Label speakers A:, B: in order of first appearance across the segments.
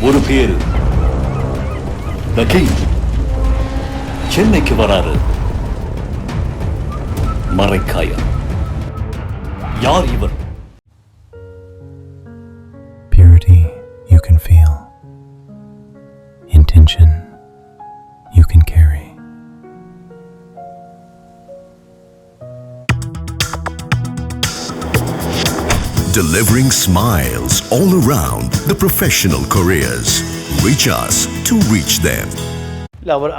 A: ஒரு பேரு The King சென்னைக்கு வராரு. மறைக்காயா. யார் இவர்?
B: Purity you can feel. Intention you can carry.
C: Delivering smiles all around the professional careers. Reach us to reach them.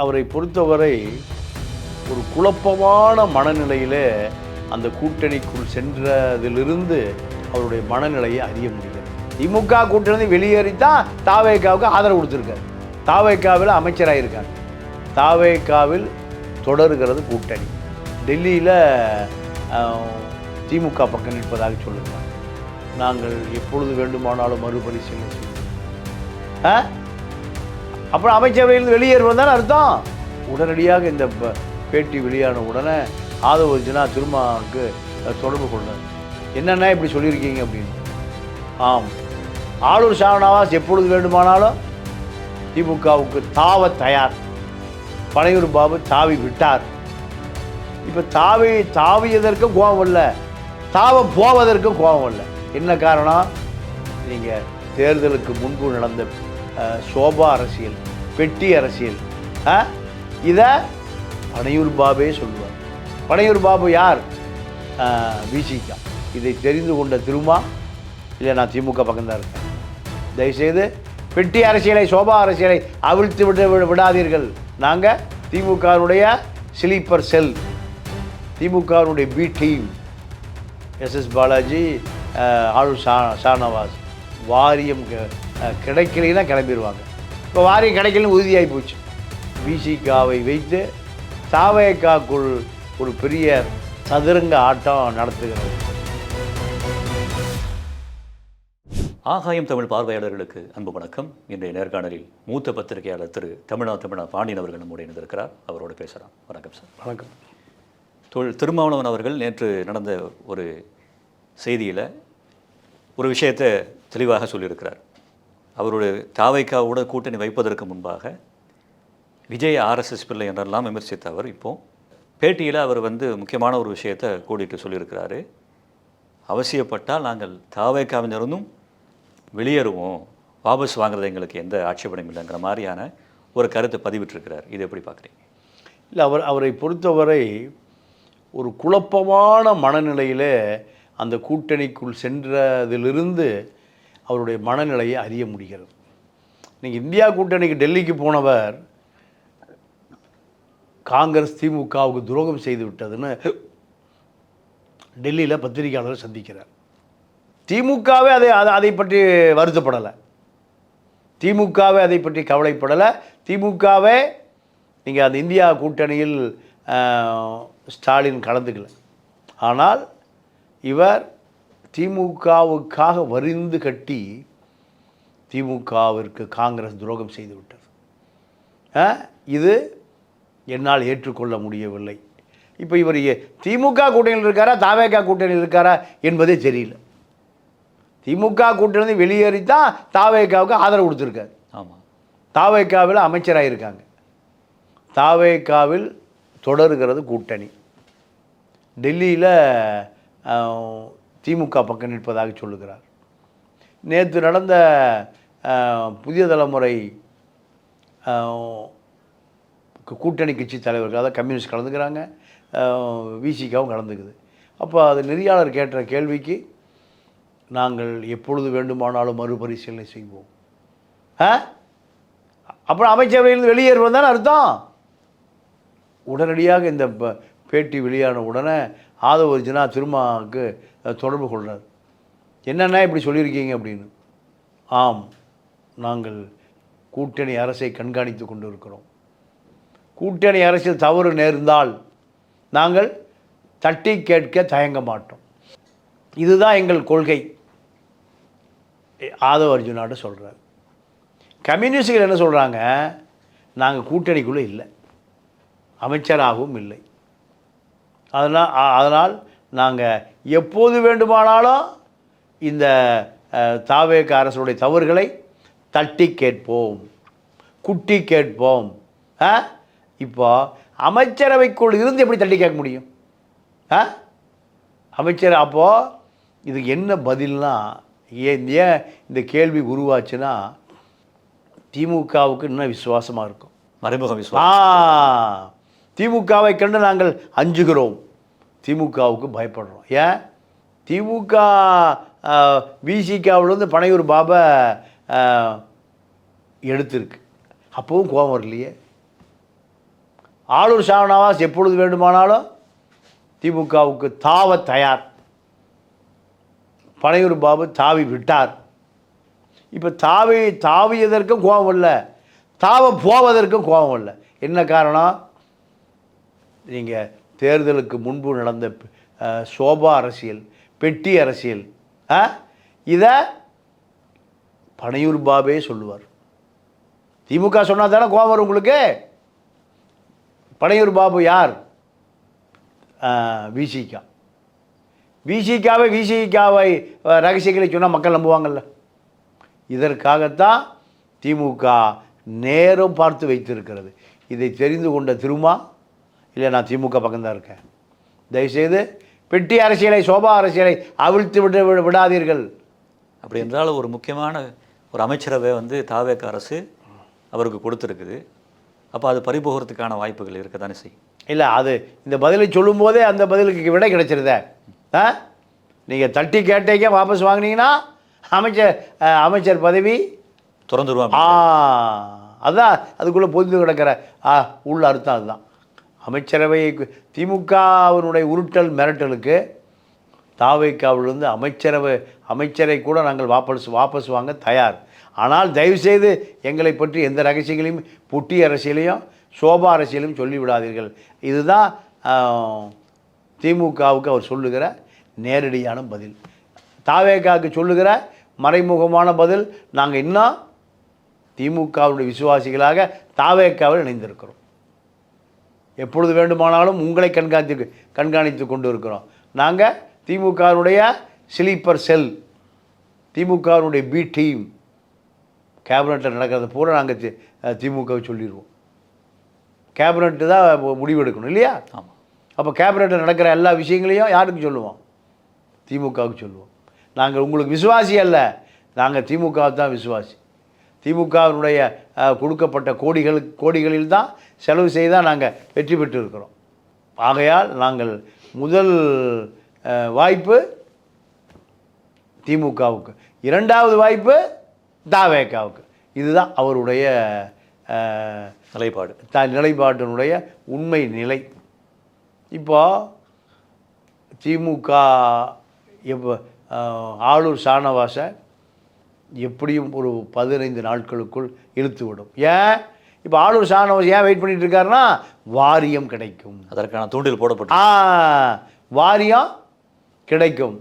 D: அவரை பொறுத்தவரை ஒரு குழப்பமான மனநிலையிலே அந்த கூட்டணிக்குள் சென்றதிலிருந்து அவருடைய மனநிலையை அறிய முடிகிறது. திமுக கூட்டணி வெளியேறித்தான் தாவேகாவுக்கு ஆதரவு கொடுத்துருக்காரு. தாவேகாவில் அமைச்சராயிருக்காங்க. தாவேகாவில் தொடர்கிறது கூட்டணி. டெல்லியில் திமுக பக்கம் நிற்பதாக சொல்லுங்கள். நாங்கள் எப்பொழுது வேண்டுமானாலும் மறுபரிசீலனை செய்வோம். அப்புறம் அமைச்சரவையிலிருந்து வெளியேறுவது தான் அர்த்தம். உடனடியாக இந்த பேட்டி வெளியான உடனே ஆதவ அர்ஜுனா திருமாவுக்கு தொடர்பு கொண்டார். என்னென்ன இப்படி சொல்லியிருக்கீங்க அப்படின்னு. ஆம், ஆளூர் ஷானவாஸ் எப்பொழுது வேண்டுமானாலும் திமுகவுக்கு தாவ தயார். பனையூர் பாபு தாவி விட்டார். இப்போ தாவியதற்கும் கோபம் இல்லை, தாவ போவதற்கும் கோபம் இல்லை. என்ன காரணம்? நீங்கள் தேர்தலுக்கு முன்பு நடந்த சோபா அரசியல், பெட்டி அரசியல், இதை பனையூர் பாபே சொல்லுவார். பனையூர் பாபு யார்? விசிகா. இதை தெரிந்து கொண்ட திருமா, இல்லை நான் திமுக பக்கம்தான் இருக்கேன், தயவுசெய்து பெட்டி அரசியலை, சோபா அரசியலை அவிழ்த்து விடாதீர்கள். நாங்கள் திமுகவுடைய ஸ்லீப்பர் செல், திமுகவுடைய B team. SS Balaji, Aloor Shanavas வாரியம் கிடைக்கலைன்னா கிளம்பிடுவாங்க. இப்போ வாரியம் கிடைக்கலன்னு உறுதியாகி போச்சு. விசிகாவை வைத்து தாவேகாக்குள் ஒரு பெரிய சதுரங்க ஆட்டம் நடத்துகிறது.
A: ஆகாயம் தமிழ் பார்வையாளர்களுக்கு அன்பு வணக்கம். இன்றைய நேர்காணலில் மூத்த பத்திரிகையாளர் திரு தமிழா பாண்டியன் அவர்கள் நம்முடைய இணைந்திருக்கிறார். அவரோடு பேசலாம். வணக்கம் சார்.
D: வணக்கம்.
A: திருமாவளவன் அவர்கள் நேற்று நடந்த ஒரு செய்தியில் ஒரு விஷயத்தை தெளிவாக சொல்லியிருக்கிறார். அவருடைய தாவைக்காவோட கூட்டணி வைப்பதற்கு முன்பாக விஜய் ஆர்எஸ்எஸ் பிள்ளை என்றெல்லாம் விமர்சித்த அவர் இப்போது பேட்டியில் அவர் முக்கியமான ஒரு விஷயத்தை கூடிட்டு சொல்லியிருக்கிறாரு. அவசியப்பட்டால் நாங்கள் தாவைக்காவினருந்தும் வெளியேறுவோம், வாபஸ் வாங்குறது எங்களுக்கு எந்த ஆட்சேபனையும் இல்லைங்கிற மாதிரியான ஒரு கருத்தை பதிவிட்டிருக்கிறார். இது எப்படி பார்க்குறீங்க?
D: இல்லை, அவரை பொறுத்தவரை ஒரு குழப்பமான மனநிலையில் அந்த கூட்டணிக்குள் சென்றதிலிருந்து அவருடைய மனநிலையை அறிய முடிகிறது. நீங்கள் இந்தியா கூட்டணிக்கு டெல்லிக்கு போனவர் காங்கிரஸ் திமுகவுக்கு துரோகம் செய்து விட்டதுன்னு டெல்லியில் பத்திரிகையாளரை சந்திக்கிறார். திமுகவே அதை பற்றி வருத்தப்படலை, திமுகவே அதை பற்றி கவலைப்படலை. திமுகவே நீங்கள் அந்த இந்தியா கூட்டணியில் ஸ்டாலின் கலந்துக்கல. ஆனால் இவர் திமுகவுக்காக வரிந்து கட்டி திமுகவிற்கு காங்கிரஸ் துரோகம் செய்து விட்டது. இது என்னால் ஏற்றுக்கொள்ள முடியவில்லை. இப்போ இவர் திமுக கூட்டணியில் இருக்காரா தாவேகா கூட்டணியில் இருக்காரா என்பதே தெரியல. திமுக கூட்டணி வெளியேறித்தான் தாவேகாவுக்கு ஆதரவு கொடுத்துருக்காரு.
A: ஆமாம்,
D: தாவேகாவில் அமைச்சராக இருக்காங்க. தாவேகாவில் தொடர்கிறது கூட்டணி. டெல்லியில் திமுக பக்கம் நிற்பதாக சொல்லுகிறார். நேற்று நடந்த புதிய தலைமுறை கூட்டணி கட்சி தலைவர்கள், அதாவது கம்யூனிஸ்ட் கலந்துக்கிறாங்க, விசிகாவும் கலந்துக்குது. அப்போ அது நெறியாளர் கேட்ட கேள்விக்கு நாங்கள் எப்பொழுது வேண்டுமானாலும் மறுபரிசீலனை செய்வோம். அப்புறம் அமைச்சரவையிலிருந்து வெளியேறுவது தானே அர்த்தம். உடனடியாக இந்த பேட்டி வெளியான உடனே ஆதவ அர்ஜுனா திருமாவுக்கு தொடர்பு கொள்கிறார். என்னென்ன இப்படி சொல்லியிருக்கீங்க அப்படின்னு. ஆம், நாங்கள் கூட்டணி அரசை கண்காணித்து கொண்டு இருக்கிறோம். கூட்டணி அரசில் தவறு நேர்ந்தால் நாங்கள் தட்டி கேட்க தயங்க மாட்டோம். இதுதான் எங்கள் கொள்கை. ஆதவ அர்ஜுனாட்ட சொல்கிறார். கம்யூனிஸ்டுகள் என்ன சொல்கிறாங்க? நாங்கள் கூட்டணிக்குள்ளே இல்லை, அமைச்சராகவும் இல்லை. அதனால் நாங்கள் எப்போது வேண்டுமானாலும் இந்த தாவேக அரசுடைய தவறுகளை தட்டி கேட்போம், குட்டி கேட்போம். இப்போ அமைச்சரவைக்குள் இருந்து எப்படி தட்டி கேட்க முடியும்? அமைச்சர் அப்போது இதுக்கு என்ன பதில்னா, ஏன் இந்த கேள்வி உருவாச்சுன்னா, திமுகவுக்கு இன்னும் விசுவாசமாக இருக்கும்.
A: மறைமுக விசுவாசம்.
D: திமுகவை கண்டு நாங்கள் அஞ்சுகிறோம், திமுகவுக்கு பயப்படுறோம். ஏன்? திமுக விசிகாவிலேருந்து பனையூர் பாபை எடுத்திருக்கு, அப்பவும் கோபம் வரலையே. ஆளூர் ஷானவாஸ் எப்பொழுது வேண்டுமானாலும் திமுகவுக்கு தாவ தயார். பனையூர் பாபு தாவி விட்டார். இப்போ தாவியதற்கும் கோபம் இல்லை, தாவ போவதற்கும் கோபம் இல்லை. என்ன காரணம்? நீங்கள் தேர்தலுக்கு முன்பு நடந்த சோபா அரசியல், பெட்டி அரசியல், இதை பனையூர் பாபே சொல்லுவார். திமுக சொன்னால் தானே கோபம் வரும் உங்களுக்கு. பனையூர் பாபு யார்? விசிகா. விசிகாவை ரகசியங்களை சொன்னால் மக்கள் நம்புவாங்கள்ல. இதற்காகத்தான் திமுக நேரம் பார்த்து வைத்திருக்கிறது. இதை தெரிந்து கொண்ட திருமா, இல்லை நான் திமுக பக்கம்தான் இருக்கேன், தயவுசெய்து பெட்டி அரசியலை, சோபா அரசியலை அவிழ்த்து விடாதீர்கள்.
A: அப்படி என்றால் ஒரு முக்கியமான ஒரு அமைச்சரவை தாவேக அரசு அவருக்கு கொடுத்துருக்குது. அப்போ அது பறிபோகிறதுக்கான வாய்ப்புகள் இருக்க தானே செய்யும்.
D: இல்லை, அது இந்த பதிலை சொல்லும்போதே அந்த பதிலுக்கு விடை கிடைச்சிருத. நீங்கள் தட்டி கேட்டீங்க, வாபஸ் வாங்கினீங்கன்னா அமைச்சர் பதவி
A: திறந்துருவாங்க.
D: அதுதான் அதுக்குள்ளே பொதிந்து கிடக்கிற உள்ள அர்த்தம். அதுதான் அமைச்சரவை. திமுகவினுடைய உருட்டல் மிரட்டலுக்கு தாவேக்காவிலிருந்து அமைச்சரை கூட நாங்கள் வாபஸ் வாங்க தயார். ஆனால் தயவுசெய்து எங்களை பற்றி எந்த ரகசியங்களையும், புட்டி அரசியலையும் சோபா அரசியலையும் சொல்லிவிடாதீர்கள். இதுதான் திமுகவுக்கு அவர் சொல்லுகிற நேரடியான பதில். தாவேக்காவுக்கு சொல்லுகிற மறைமுகமான பதில், நாங்கள் இன்னும் திமுகவுடைய விசுவாசிகளாக தாவேக்காவில் இணைந்திருக்கிறோம். எப்பொழுது வேண்டுமானாலும் உங்களை கண்காணித்து கொண்டு இருக்கிறோம். நாங்கள் திமுகவுடைய ஸ்லீப்பர் செல், திமுகவுடைய பி டீம். கேபினெட்டில் நடக்கிறத பூரா நாங்கள் திமுகவை சொல்லிடுவோம். கேபினெட்டு தான் முடிவெடுக்கணும் இல்லையா?
A: ஆமாம்.
D: அப்போ கேபினெட்டில் நடக்கிற எல்லா விஷயங்களையும் யாருக்கு சொல்லுவோம்? திமுகவுக்கு சொல்லுவோம். நாங்கள் உங்களுக்கு விசுவாசி அல்ல, நாங்கள் திமுகவை தான் விசுவாசி. திமுகவினுடைய கொடுக்கப்பட்ட கோடிகளில் தான் செலவு செய்தால் நாங்கள் வெற்றி பெற்று இருக்கிறோம். ஆகையால் நாங்கள் முதல் வாய்ப்பு திமுகவுக்கு, இரண்டாவது வாய்ப்பு தாவேக்காவுக்கு. இதுதான் அவருடைய நிலைப்பாட்டினுடைய உண்மை நிலை. இப்போ திமுக ஆளூர் ஷானவாஸை எப்படியும் ஒரு 15 நாட்களுக்குள் இழுத்துவிடும். ஏன்? இப்போ ஆளூர் ஷானவாஸ் ஏன் வெயிட் பண்ணிட்டு இருக்காருன்னா, வாரியம் கிடைக்கும்,
A: அதற்கான தூண்டில் போடப்பட்டு
D: வாரியம் கிடைக்கும்.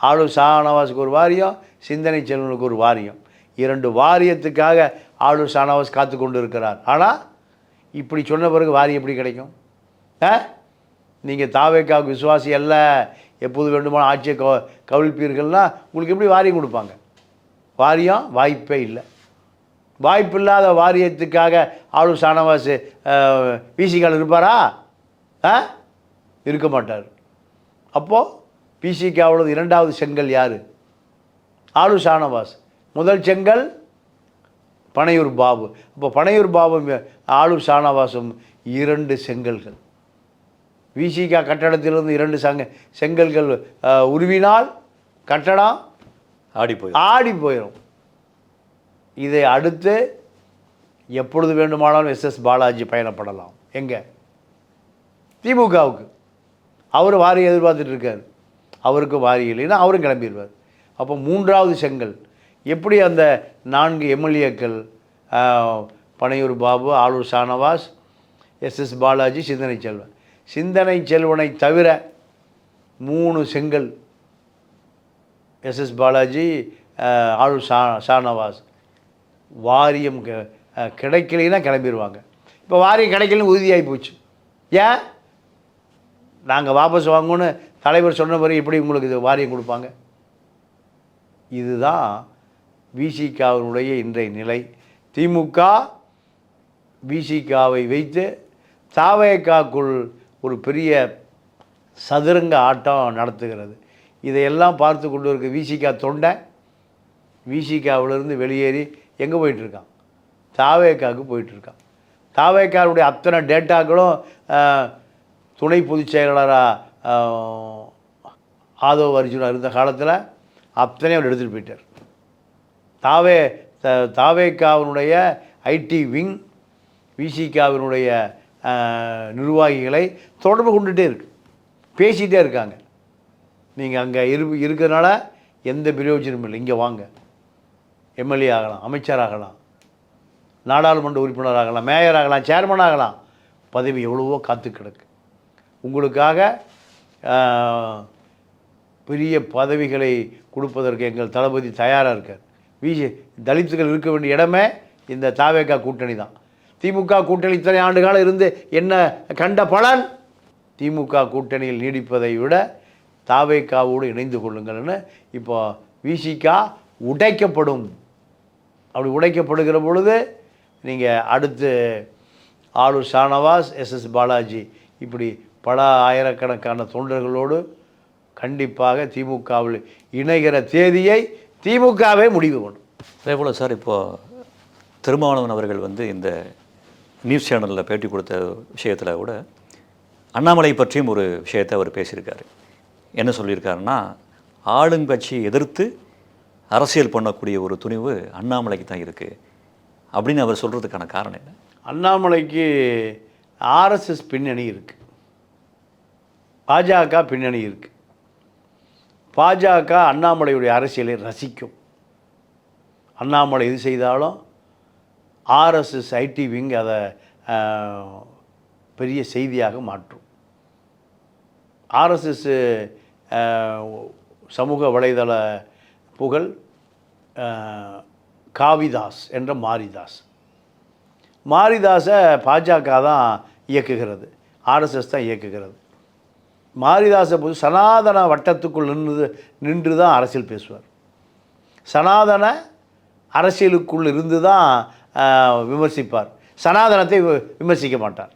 D: ஆளூர் ஷானவாஸுக்கு ஒரு வாரியம், சிந்தனை செல்வனுக்கு ஒரு வாரியம். 2 வாரியத்துக்காக ஆளூர் ஷானவாஸ் காத்து கொண்டு இருக்கிறார். ஆனால் இப்படி சொன்ன பிறகு வாரியம் எப்படி கிடைக்கும்? நீங்கள் தாவேக்காவுக்கு விசுவாசி அல்ல, எப்போது வேண்டுமானால் ஆட்சியை கவிழ்ப்பீர்கள்னா உங்களுக்கு எப்படி வாரியம் கொடுப்பாங்க? வாரியம் வாய்ப்பே இல்லை. வாய்ப்பு இல்லாத வாரியத்துக்காக ஆளூர் ஷானவாஸ் பிசிகாவில் இருப்பாரா? இருக்க மாட்டார். அப்போது பிசிகாவோட இரண்டாவது செங்கல் யார்? ஆளூர் ஷானவாஸ். முதல் செங்கல் பனையூர் பாபு. அப்போ பனையூர் பாபும் ஆளூர் ஷானவாசும் 2 செங்கல்கள். விசிகா கட்டடத்திலிருந்து 2 செங்கல்கள் உருவினால் கட்டடம் ஆடி போயிடும். இதை அடுத்து எப்பொழுது வேண்டுமானாலும் எஸ்எஸ் பாலாஜி பயணப்படலாம். எங்கே? திமுகவுக்கு. அவர் வாரியம் எதிர்பார்த்துட்டு இருக்கார். அவருக்கு வாரியம் இல்லைன்னா அவரும் கிளம்பிடுவார். அப்போ 3வது செங்கல் எப்படி? அந்த 4 எம்எல்ஏக்கள் பனையூர் பாபு, ஆளூர் ஷானவாஸ், எஸ்எஸ் பாலாஜி, சிந்தனை செல்வன். சிந்தனை செல்வனை தவிர 3 செங்கல், எஸ்எஸ் பாலாஜி, ஆளூர் ஷானவாஸ். வாரியம் கிடைக்கலைன்னா கிளம்பிடுவாங்க. இப்போ வாரியம் கிடைக்கலன்னு உறுதியாகி போச்சு. ஏன்? நாங்கள் வாபஸ் வாங்கணும்னு தலைவர் சொன்ன பிறகு எப்படி உங்களுக்கு இது வாரியம் கொடுப்பாங்க? இதுதான் விசிகாவினுடைய இன்றைய நிலை. திமுக விசிகாவை வைத்து தாவேகாக்குள் ஒரு பெரிய சதுரங்க ஆட்டம் நடத்துகிறது. இதையெல்லாம் பார்த்து கொண்டு இருக்க விசிகா தொண்டை விசிகாவிலிருந்து வெளியேறி எங்கே போயிட்டுருக்கான்? தாவேகாவுக்கு போயிட்டுருக்கான். தாவேகாவுடைய அத்தனை டேட்டாக்களும் துணை பொதுச் செயலாளராக ஆதவ் அர்ஜுனா இருந்த காலத்தில் அத்தனையும் அவர் எடுத்துகிட்டு போயிட்டார். தாவேகாவினுடைய ஐடி விங் விசிகாவினுடைய நிர்வாகிகளை தொடர்பு கொண்டுகிட்டே இருக்கு, பேசிகிட்டே இருக்காங்க. நீங்கள் அங்கே இருக்கிறதுனால எந்த பிரயோஜனமும் இல்லை, இங்கே வாங்க, எம்எல்ஏ ஆகலாம், அமைச்சர் ஆகலாம், நாடாளுமன்ற உறுப்பினர் ஆகலாம், மேயர் ஆகலாம், சேர்மன் ஆகலாம். பதவி எவ்வளவோ காத்து கிடக்கு. உங்களுக்காக பெரிய பதவிகளை கொடுப்பதற்கு எங்கள் தளபதி தயாராக இருக்கார். தலித்துகள் இருக்க வேண்டிய இடமே இந்த தாவேகா கூட்டணி தான். திமுக கூட்டணி இத்தனை ஆண்டு காலம் இருந்து என்ன கண்ட பலன்? திமுக கூட்டணியில் நீடிப்பதை விட தாவேகாவோடு இணைந்து கொள்ளுங்கள்னு இப்போ விசிகா உடைக்கப்படும். அப்படி உடைக்கப்படுகிற பொழுது நீங்கள் அடுத்து ஆளூர் ஷானவாஸ், எஸ்எஸ் பாலாஜி இப்படி பல ஆயிரக்கணக்கான தொண்டர்களோடு கண்டிப்பாக திமுகவில் இணைகிற தேதியை திமுகவே முடிவு பண்ணும்.
A: அதே போல் சார், இப்போது திருமாவளவன் அவர்கள் இந்த நியூஸ் சேனலில் பேட்டி கொடுத்த விஷயத்தில் கூட அண்ணாமலை பற்றியும் ஒரு விஷயத்தை அவர் பேசியிருக்காரு. என்ன சொல்லியிருக்காருன்னா, ஆளுங்கட்சி எதிர்த்து அரசியல் பண்ணக்கூடிய ஒரு துணிவு அண்ணாமலைக்கு தான் இருக்குது அப்படின்னு அவர் சொல்கிறதுக்கான காரணம் என்ன?
D: அண்ணாமலைக்கு ஆர்எஸ்எஸ் பின்னணி இருக்குது, பாஜக பின்னணி இருக்குது. பாஜக அண்ணாமலையுடைய அரசியலை ரசிக்கும். அண்ணாமலை எது செய்தாலும் ஆர்எஸ்எஸ் ஐடி விங் அதை பெரிய செய்தியாக மாற்றும். ஆர்எஸ்எஸ் சமூக வலைதள புகழ் காவிதாஸ் என்ற மாரிதாஸை பாஜக தான் இயக்குகிறது, ஆர்எஸ்எஸ் தான் இயக்குகிறது. மாரிதாஸை போது சனாதன வட்டத்துக்குள் நின்று தான் அரசியல் பேசுவார். சனாதன அரசியலுக்குள் இருந்து தான் விமர்சிப்பார், சனாதனத்தை விமர்சிக்க மாட்டார்.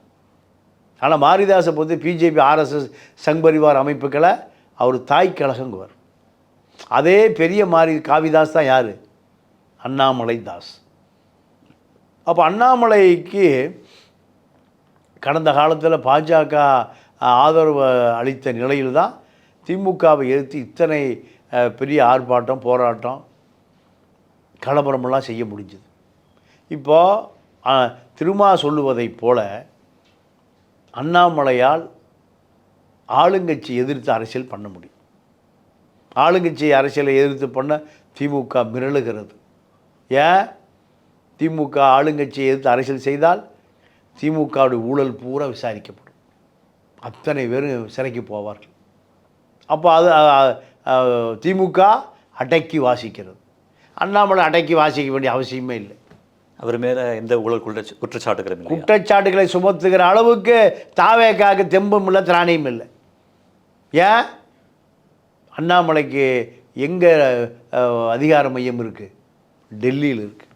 D: ஆனால் மாரிதாஸை பொறுத்து பிஜேபி, ஆர்எஸ்எஸ், சங் பரிவார் அமைப்புகளை அவர் தாய் கழகங்குவார். அதே பெரிய காவிதாஸ் தான் யார்? அண்ணாமலை தாஸ். அப்போ அண்ணாமலைக்கு கடந்த காலத்தில் பாஜக ஆதரவு அளித்த நிலையில் தான் திமுகவை எதிர்த்து இத்தனை பெரிய ஆர்ப்பாட்டம், போராட்டம், கலவரமெல்லாம் செய்ய முடிஞ்சது. இப்போது திருமா சொல்லுவதைப் போல அண்ணாமலையால் ஆளுங்கட்சி எதிர்த்து அரசியல் பண்ண முடியும். ஆளுங்கட்சி அரசியலை எதிர்த்து பண்ண திமுக மிரளுகிறது. ஏன்? திமுக ஆளுங்கட்சியை எதிர்த்து அரசியல் செய்தால் திமுகவுடைய ஊழல் பூரா விசாரிக்கப்படும், அத்தனை பேரும் சிறைக்கு போவார்கள். அப்போ அது திமுக அடக்கி வாசிக்கிறது. அண்ணாமலை அடக்கி வாசிக்க வேண்டிய அவசியமே இல்லை.
A: அவர் மேலே எந்த ஊழல்
D: குற்றச்சாட்டுகளை சுமத்துகிற அளவுக்கு தாவேக்காக தெம்பும் இல்லை, திராணியும் இல்லை. ஏன்? அண்ணாமலைக்கு எங்கே அதிகார மையம் இருக்குது? டெல்லியில் இருக்குது.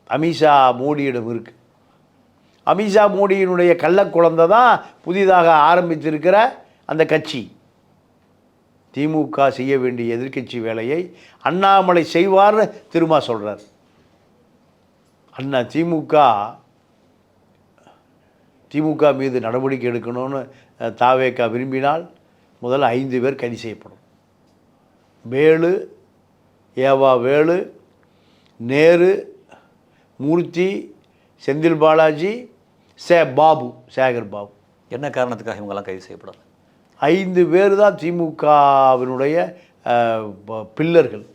D: அமித்ஷா மோடியிடம் இருக்குது. அமித்ஷா மோடியினுடைய கள்ளக்குழந்தை தான் புதிதாக ஆரம்பித்திருக்கிற அந்த கட்சி. திமுக செய்ய வேண்டிய எதிர்க்கட்சி வேலையை அண்ணாமலை செய்வார்னு திரும்ப சொல்கிறார். திமுக மீது நடவடிக்கை எடுக்கணும்னு தாவேகா விரும்பினால் முதல்ல 5 பேர் கைது செய்யப்படும். வேலு, ஏவா வேலு, நேரு, மூர்த்தி, செந்தில் பாலாஜி, சேகர் பாபு.
A: என்ன காரணத்துக்காக இவங்கெல்லாம் கைது செய்யப்படாது?
D: 5 பேர் தான் திமுகவினுடைய பில்லர்கள்,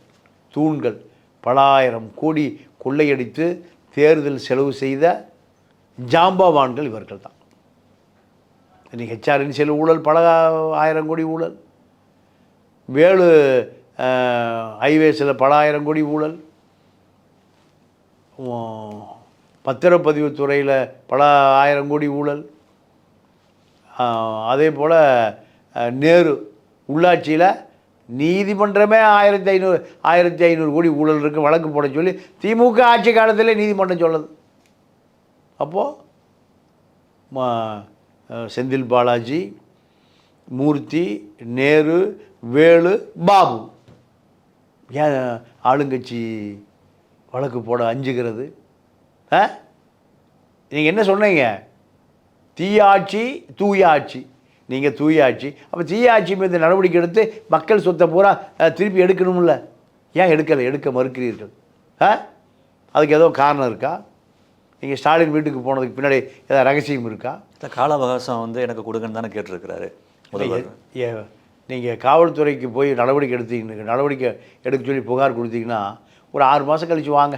D: தூண்கள். பல ஆயிரம் கோடி கொள்ளையடித்து தேர்தல் செலவு செய்த ஜாம்பவான்கள் இவர்கள் தான். இன்றைக்கி ஹெச்ஆர்என்சியில் ஊழல், பல ஆயிரம் கோடி ஊழல். வேலு ஹைவேஸில் பல ஆயிரம் கோடி ஊழல். பத்திரப்பதிவு துறையில் பல ஆயிரம் கோடி ஊழல். அதே போல் நேரு உள்ளாட்சியில் நீதிமன்றமே 1500 கோடி ஊழல் இருக்குது வழக்கு போட சொல்லி திமுக ஆட்சி காலத்திலே நீதிமன்றம் சொல்லுது. அப்போது செந்தில் பாலாஜி, மூர்த்தி, நேரு, வேலு, பாபு ஏன் ஆளுங்கட்சி வழக்கு போட அஞ்சுகிறது? நீங்கள் என்ன சொன்னீங்க? தீயாட்சி தூய ஆட்சி. நீங்கள் தூய ஆட்சி, அப்போ தீய ஆட்சி மீது நடவடிக்கை எடுத்து மக்கள் சொத்தை பூரா திருப்பி எடுக்கணும்ல, ஏன் எடுக்க மறுக்கிறீர்கள்? அதுக்கு ஏதோ காரணம் இருக்கா? நீங்கள் ஸ்டாலின் வீட்டுக்கு போனதுக்கு பின்னாடி ஏதாவது ரகசியம் இருக்கா?
A: கால அவகாசம் வந்து எனக்கு கொடுங்கன்னு தானே கேட்டிருக்கிறாரு முதல்வர்.
D: நீங்கள் காவல்துறைக்கு போய் நடவடிக்கை எடுக்க சொல்லி புகார் கொடுத்தீங்கன்னா ஒரு 6 மாதம் கழித்து வாங்க,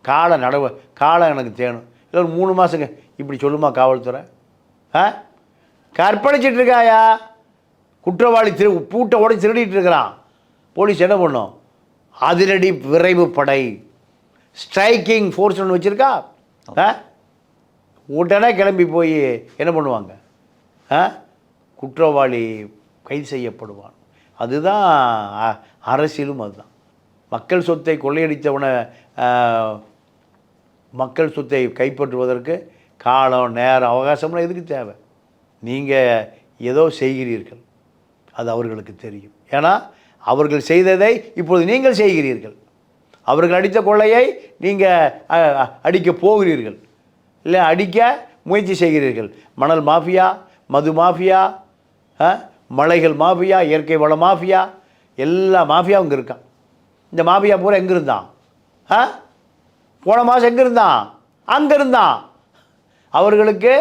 D: காலம் எனக்கு தேணும், இல்லை ஒரு 3 மாதங்க இப்படி சொல்லுமா காவல்துறை? கற்பழிச்சிட்டு இருக்காயா குற்றவாளி, பூட்டை உடச்சி திருடிட்டு இருக்கிறான். போலீஸ் என்ன பண்ணும்? அதிரடி விரைவு படை, ஸ்ட்ரைக்கிங் ஃபோர்ஸ் ஒன்று வச்சுருக்கா. உடனே கிளம்பி போய் என்ன பண்ணுவாங்க? குற்றவாளி கைது செய்யப்படுவான். அதுதான் அரசியலும். அதுதான் மக்கள் சொத்தை கொள்ளையடித்தவனை மக்கள் சொத்தை கைப்பற்றுவதற்கு காலம், நேரம், அவகாசம்லாம் எதுக்கு தேவை? நீங்கள் ஏதோ செய்கிறீர்கள், அது அவர்களுக்கு தெரியும். ஏன்னா அவர்கள் செய்ததை இப்பொழுது நீங்கள் செய்கிறீர்கள். அவர்கள் அடித்த கொள்ளையை நீங்கள் அடிக்கப் போகிறீர்கள், இல்லை அடிக்க முயற்சி செய்கிறீர்கள். மணல் மாஃபியா, மது மாஃபியா, மலைகள் மாஃபியா, இயற்கை வள மாஃபியா, எல்லா மாஃபியாவும் இங்கே இருக்கான். இந்த மாஃபியா பூரா எங்கே இருந்தான்? போன மாதம் எங்கே இருந்தான்? அங்கே இருந்தான். அவர்களுக்கு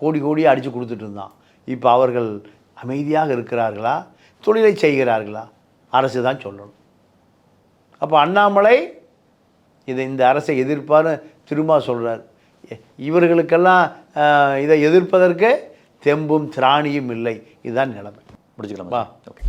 D: கோடி கோடியாக அடித்து கொடுத்துட்டு இருந்தான். இப்போ அவர்கள் அமைதியாக இருக்கிறார்களா, தொழிலை செய்கிறார்களா? அரசு தான் சொல்லணும். அப்போ அண்ணாமலை இந்த அரசை எதிர்ப்பான்னு திரும்ப சொல்கிறார். இவர்களுக்கெல்லாம் இதை எதிர்ப்பதற்கு தெம்பும் திராணியும் இல்லை. இதுதான் நிலைமை.
A: முடிச்சுக்கலாமா? ஓகே.